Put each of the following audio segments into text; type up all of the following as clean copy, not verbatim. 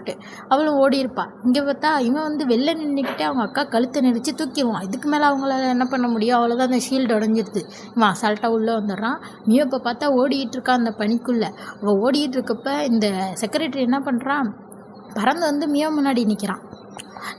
சொல்லிட்டு அவளும் ஓடி இருப்பா. இங்கே பார்த்தா இவன் வந்து வெளில நின்றுக்கிட்டே அவங்க அக்கா கழுத்தை நெரிச்சு தூக்கிடுவான். இதுக்கு மேலே அவங்களால என்ன பண்ண முடியும்? அவ்வளோதான், அந்த ஷீல்டு உடஞ்சிருது. இவன் அசால்ட்டாக உள்ளே வந்துடுறான். மியோ இப்போ பார்த்தா ஓடிக்கிட்டு இருக்கா அந்த பனிக்குள்ளே. அவள் ஓடிக்கிட்டு இருக்கப்ப இந்த செக்ரட்டரி என்ன பண்ணுறான், பறந்து வந்து மியோ முன்னாடி நிற்கிறான்.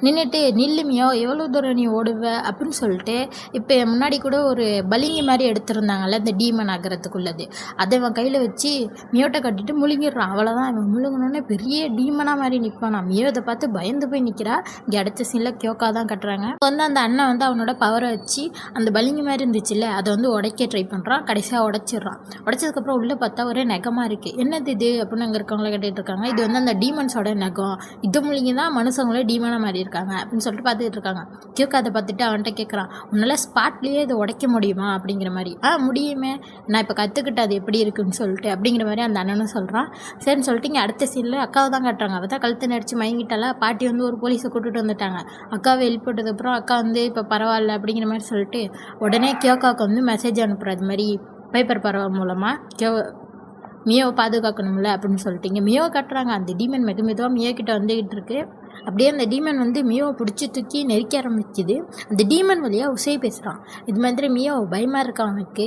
நின்றுட்டு நில்லு மியோ, எவ்வளோ தூரம் நீ ஓடுவ அப்படின்னு சொல்லிட்டு இப்போ முன்னாடி கூட ஒரு பலிங்கி மாதிரி எடுத்துருந்தாங்கல்ல இந்த டீமன் ஆகிறதுக்குள்ளது, அதை அவன் கையில் வச்சு மியோட்டை கட்டிட்டு முழுங்கிடுறான். அவ்வளோதான், அவன் முழுங்கினோடனே பெரிய டீமனாக மாதிரி நிற்பான். மியோ இதை பார்த்து பயந்து போய் நிற்கிறா. இங்கே அடுத்த சீனில் கியோக்கா தான் கட்டுறாங்க. வந்து அந்த அண்ணன் வந்து அவனோட பவரை வச்சு அந்த பலிங்கி மாதிரி இருந்துச்சுல்ல அதை வந்து உடைக்க ட்ரை பண்ணுறான். கடைசியாக உடைச்சிடுறான். உடைச்சதுக்கப்புறம் உள்ளே பார்த்தா ஒரே நகமாக இருக்குது. என்னது இது அப்படின்னு அங்கே இருக்கவங்கள கேட்டுட்டு இருக்காங்க. இது வந்து அந்த டீமன்ஸோட நகம், இது மூலிங்க தான் மனுஷங்களே டீமனாக மாதிரி இருக்காங்க அப்படின்னு சொல்லிட்டு பார்த்துட்டு இருக்காங்க. கியோக்கா அதை பார்த்துட்டு அவன்கிட்ட கேட்குறான், உன்னால் ஸ்பாட்லேயே இதை உடைக்க முடியுமா அப்படிங்கிற மாதிரி. முடியுமே, நான் இப்போ கற்றுக்கிட்ட அது எப்படி இருக்குன்னு சொல்லிட்டு அப்படிங்கிற மாதிரி அந்த அண்ணனும் சொல்கிறான். சரின்னு சொல்லிட்டு இங்கே அடுத்த சீனில் அக்காவை தான் காட்டுறாங்க. அவள் தான் கழுத்தை நடிச்சு மயங்கிட்டால. பாட்டி வந்து ஒரு போலீஸை கூட்டிகிட்டு வந்துட்டாங்க. அக்காவை எழுப்பிட்டதுக்கப்புறம் அக்கா வந்து இப்போ பரவாயில்ல அப்படிங்கிற மாதிரி சொல்லிட்டு உடனே கியோக்காவுக்கு வந்து மெசேஜ் அனுப்புகிற அது மாதிரி பேப்பர் பரவ மூலமாக மியோவை பாதுகாக்கணும்ல அப்படின்னு சொல்லிட்டு இங்கே மியோவை கட்டுறாங்க. அந்த டீமன் மெதுவாக மியோ கிட்ட வந்துக்கிட்டு இருக்கு. அப்படியே அந்த டீமன் வந்து மியோவை பிடிச்சி தூக்கி நெரிக்க ஆரம்பிக்குது. அந்த டீமன் வழியாக உசை பேசுகிறான். இது மாதிரி மியோ பயமாக இருக்கான் அவனுக்கு,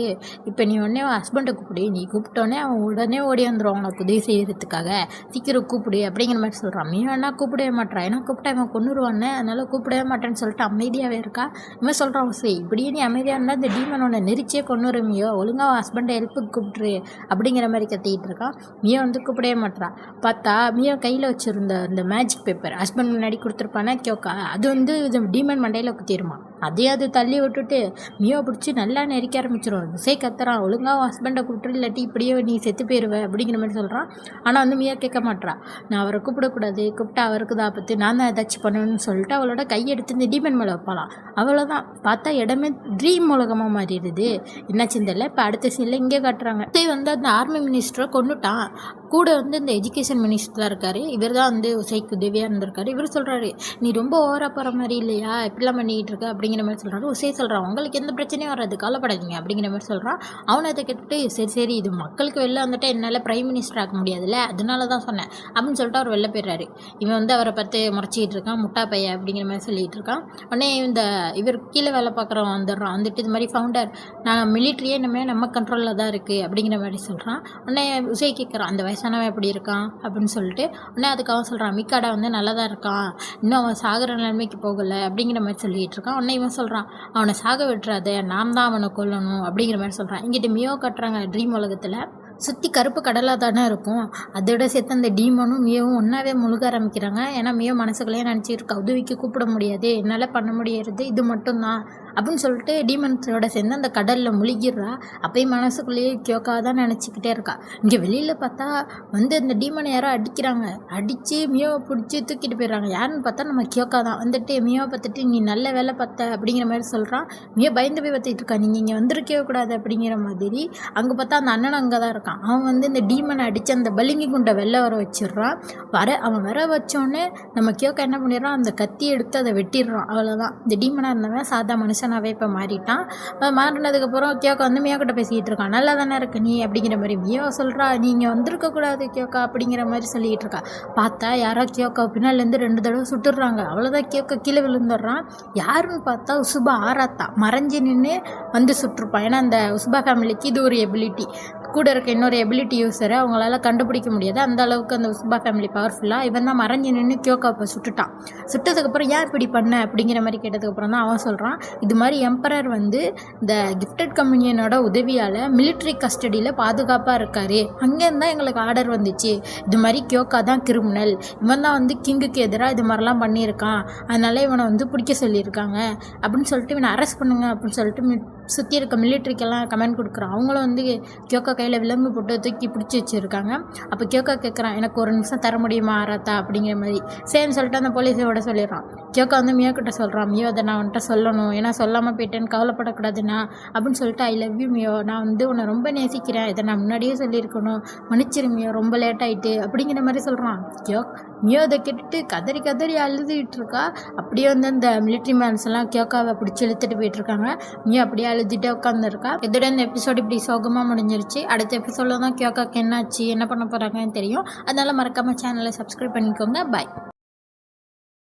இப்போ நீ உடனே அவன் ஹஸ்பண்டை கூப்பிடு, நீ கூப்பிட்டோடனே அவன் உடனே ஓடி வந்துடுவான் அவனுக்கு உதவி செய்கிறதுக்காக, சீக்கிரம் கூப்பிடு அப்படிங்கிற மாதிரி சொல்கிறான். மியோ என்ன கூப்பிடவே மாட்டான், ஏன்னா கூப்பிட்டா இவன் கொண்டுருவானே, அதனால் கூப்பிடவே மாட்டேன்னு சொல்லிட்டு அமைதியாகவே இருக்கா. இவன் சொல்கிறான், உசை இப்படியே நீ அமைதியாக இருந்தால் இந்த டீமனோட நெரிச்சியே கொண்டுரு மியோ, ஒழுங்காக அவன் ஹஸ்பண்டை ஹெல்ப்புக்கு கூப்பிட்ரு அப்படிங்கிற மாதிரி கத்திக்கிட்டு இருக்கான். மியோ வந்து கூப்பிடவே மாட்டான். பார்த்தா மியோ கையில் வச்சுருந்த அந்த மேஜிக் பேப்பர் ஹஸ்பண்ட் முன்னாடி கொடுத்துருப்பானே கியோக்கா, அது வந்து டீமன் மண்டையில் குத்திடுமா. அதே அது தள்ளி விட்டுட்டு மியோ பிடிச்சி நல்லா நெரிக்க ஆரம்பிச்சிடும். விசை கத்துறான், ஒழுங்காக ஹஸ்பண்டை கூப்பிட்டு இல்லாட்டி இப்படியே நீ செத்து போயிடுவேன் அப்படிங்கிற மாதிரி சொல்கிறான். ஆனால் வந்து மியோ கேட்க மாட்டான். நான் அவரை கூப்பிடக்கூடாது, கூப்பிட்டா அவருக்கு தான் ஆபத்து, நான் தான் ஏதாச்சும் பண்ணணும்னு சொல்லிட்டு அவளோட கையெடுத்து இந்த டீமன் மேலே வைப்பாளாம். அவ்வளோதான், பார்த்தா இடமே ட்ரீம் உலகமாக மாறிடுது. என்னாச்சுன்னு தெரியல. இப்போ அடுத்த சீனில் இங்கே காட்டுறாங்க. விசை வந்து அந்த ஆர்மி மினிஸ்டரை கொண்டுட்டான். கூட வந்து இந்த எஜுகேஷன் மினிஸ்டராக இருக்கார். இவர் தான் வந்து உசைக்கு உதவியாக இருந்திருக்காரு. இவர் சொல்கிறாரு, நீ ரொம்ப ஓவராக போகிற மாதிரி இல்லையா, இப்படிலாம் பண்ணிக்கிட்டு இருக்க அப்படிங்கிற மாதிரி சொல்கிறாரு. உசை சொல்கிறான், உங்களுக்கு எந்த பிரச்சனையும் வராது, கவலைப்படாதீங்க அப்படிங்கிற மாதிரி சொல்கிறான். அவனை அதை கேட்டுட்டு சரி இது மக்களுக்கு வெளில வந்துட்டு என்னால் பிரைம் மினிஸ்டர் ஆக்க முடியாதுல்ல, அதனால தான் சொன்னேன் அப்படின்னு சொல்லிட்டு அவர் வெளில போயிடுறாரு. இவன் வந்து அவரை பார்த்து முறைச்சிக்கிட்டு இருக்கான், முட்டா பையன் அப்படிங்கிற மாதிரி சொல்லிகிட்டு இருக்கான். உடனே இவர் கீழே வேலை பார்க்குறவன் வந்துடுறான். வந்துட்டு இது மாதிரி ஃபவுண்டர், நான் மிலிட்ரியே நம்ம கண்ட்ரோலில் தான் இருக்குது அப்படிங்கிற மாதிரி சொல்கிறான். உடனே உசை கேட்குறான், அந்த வயசானவன் எப்படி இருக்கான் அப்படின்னு சொல்லிட்டு. உடனே அதுக்காக சொல்கிறான், மிக்காடா வந்து நல்லா தான் இருக்கான், இன்னும் அவன் சாகிற நிலைமைக்கு போகலை அப்படிங்கிற மாதிரி சொல்லிகிட்டு இருக்கான். உடனே இவன் சொல்கிறான், அவனை சாக விட்டுறாத, நாம் தான் அவனை கொல்லணும் அப்படிங்கிற மாதிரி சொல்கிறான். இங்கிட்ட மியோ கட்டுறாங்க. ட்ரீம் உலகத்தில் சுற்றி கருப்பு கடலாக தானே இருக்கும். அதோட சேர்த்து அந்த டீமனும் மியோவும் ஒன்றாவே முழுக ஆரம்பிக்கிறாங்க. ஏன்னா மியோ மனசுக்குள்ளேயே நினச்சிட்டு இருக்கா, உதவிக்கு கூப்பிட முடியாது, என்னால் பண்ண முடியாது, இது மட்டும்தான் அப்படின்னு சொல்லிட்டு டீமன்ஸோட சேர்ந்து அந்த கடலில் முழுகிடுறா. அப்பயும் மனசுக்குள்ளேயே கியோக்கா தான் நினச்சிக்கிட்டே இருக்கா. இங்கே வெளியில் பார்த்தா வந்து அந்த டீமனை யாரோ அடிக்கிறாங்க. அடித்து மியோவை பிடிச்சி தூக்கிட்டு போயிடுறாங்க. யாருன்னு பார்த்தா நம்ம கியோக்கா தான். வந்துட்டு மியோவை பார்த்துட்டு நீ நல்ல வேலை பார்த்த அப்படிங்கிற மாதிரி சொல்கிறான். மியோ பயந்து போய் பார்த்துட்டு இருக்கா, நீங்கள் இங்கே வந்திருக்கவே கூடாது அப்படிங்கிற மாதிரி. அங்கே பார்த்தா அந்த அண்ணன் அங்கே தான் இருக்கான். அவன் வந்து இந்த டீமனை அடித்து அந்த பலிங்கி குண்டை வெளில வர வச்சிடுறான். அவன் வர வச்சோடனே நம்ம கியோக்கா என்ன பண்ணிடுறான், அந்த கத்தி எடுத்து அதை வெட்டிடுறான். அவ்வளோதான், இந்த டீமனாக இருந்தவன் சாதா மனுஷனாகவே இப்போ மாறிட்டான். மாறினதுக்கப்புறம் கியோக்கா வந்து மியோ கிட்ட பேசிக்கிட்டு இருக்கான். நல்லா தானே இருக்கு நீ அப்படிங்கிற மாதிரி. மியோ சொல்கிறா, நீங்கள் வந்திருக்கக்கூடாது கியோக்கா அப்படிங்கிற மாதிரி சொல்லிக்கிட்டு இருக்கா. பார்த்தா யாரோ கியோக்கா பின்னாலேருந்து 2 தடவை சுட்டுடுறாங்க. அவ்வளோதான், கியோக்கா கீழே விழுந்துடுறான். யாருன்னு பார்த்தா உசுபா ஆராத்தா மறைஞ்சி நின்று வந்து சுட்டிருப்பான். ஏன்னா அந்த உசுபா ஃபேமிலிக்கு இது ஒரு எபிலிட்டி. கூட இருக்க இன்னொரு எபிலிட்டி யூஸரை அவங்களால கண்டுபிடிக்க முடியாது, அந்த அளவுக்கு அந்த உசுபா ஃபேமிலி பவர்ஃபுல்லாக. இவன் தான் மறைஞ்சி நின்று கியோக்காவை சுட்டுட்டான். சுட்டதுக்கப்புறம் ஏன் இப்படி பண்ண அப்படிங்கிற மாதிரி கேட்டதுக்கப்புறம் தான் அவன் சொல்கிறான், இது மாதிரி எம்பரர் வந்து இந்த கிஃப்டட் கம்யூனியனோட உதவியால் மிலிட்ரி கஸ்டடியில் பாதுகாப்பாக இருக்கார், அங்கேருந்து தான் எங்களுக்கு ஆர்டர் வந்துச்சு, இது மாதிரி கியோக்கா தான் கிரிமினல், இவன் தான் வந்து கிங்குக்கு எதிராக இது மாதிரிலாம் பண்ணியிருக்கான், அதனால் இவனை வந்து பிடிக்க சொல்லியிருக்காங்க அப்படின்னு சொல்லிட்டு இவனை அரெஸ்ட் பண்ணுங்க அப்படின்னு சொல்லிட்டு சுற்றி இருக்க மிலிட்ரிக்கெல்லாம் கமெண்ட் கொடுக்குறான். அவங்களும் வந்து கியோக்கா கையில் விலங்கு போட்டு தூக்கி பிடிச்சி வச்சுருக்காங்க. அப்போ கியோக்கா கேட்குறான், எனக்கு ஒரு நிமிஷம் தர முடியுமா ஆராத்தா அப்படிங்கிற மாதிரி. சரின்னு சொல்லிட்டு அந்த போலீஸோட சொல்லிடுறான். கியோக்கா வந்து மியோ கிட்ட சொல்கிறான், மியோ அதை நான் வந்துட்டு சொல்லணும், ஏன்னா சொல்லாமல் போயிட்டேன்னு கவலைப்படக்கூடாதுண்ணா அப்படின்னு சொல்லிட்டு, ஐ லவ் யூ மியோ, நான் வந்து உன்னை ரொம்ப நேசிக்கிறேன், இதை நான் முன்னாடியே சொல்லியிருக்கணும், மன்னிச்சிரு மியோ, ரொம்ப லேட் ஆகிட்டு அப்படிங்கிற மாதிரி சொல்கிறான். மியோ அதை கேட்டுட்டு கதறி கதறி அழுதுகிட்டு இருக்கா. அப்படியே வந்து அந்த மிலிட்ரி மேன்ஸ் எல்லாம் கியோக்காவை பிடிச்சி இழுத்துட்டு போயிட்டுருக்காங்க. மியோ அப்படியே அழுதுகிட்டே உட்காந்துருக்கா. இதோட இந்த எபிசோடு இப்படி சோகமாக முடிஞ்சிருச்சு. அடுத்த எபிசோடில் தான் கியோக்காக்கு என்னாச்சு என்ன பண்ண போகிறாங்கன்னு தெரியும். அதனால் மறக்காமல் சேனலை சப்ஸ்கிரைப் பண்ணிக்கோங்க. பாய்.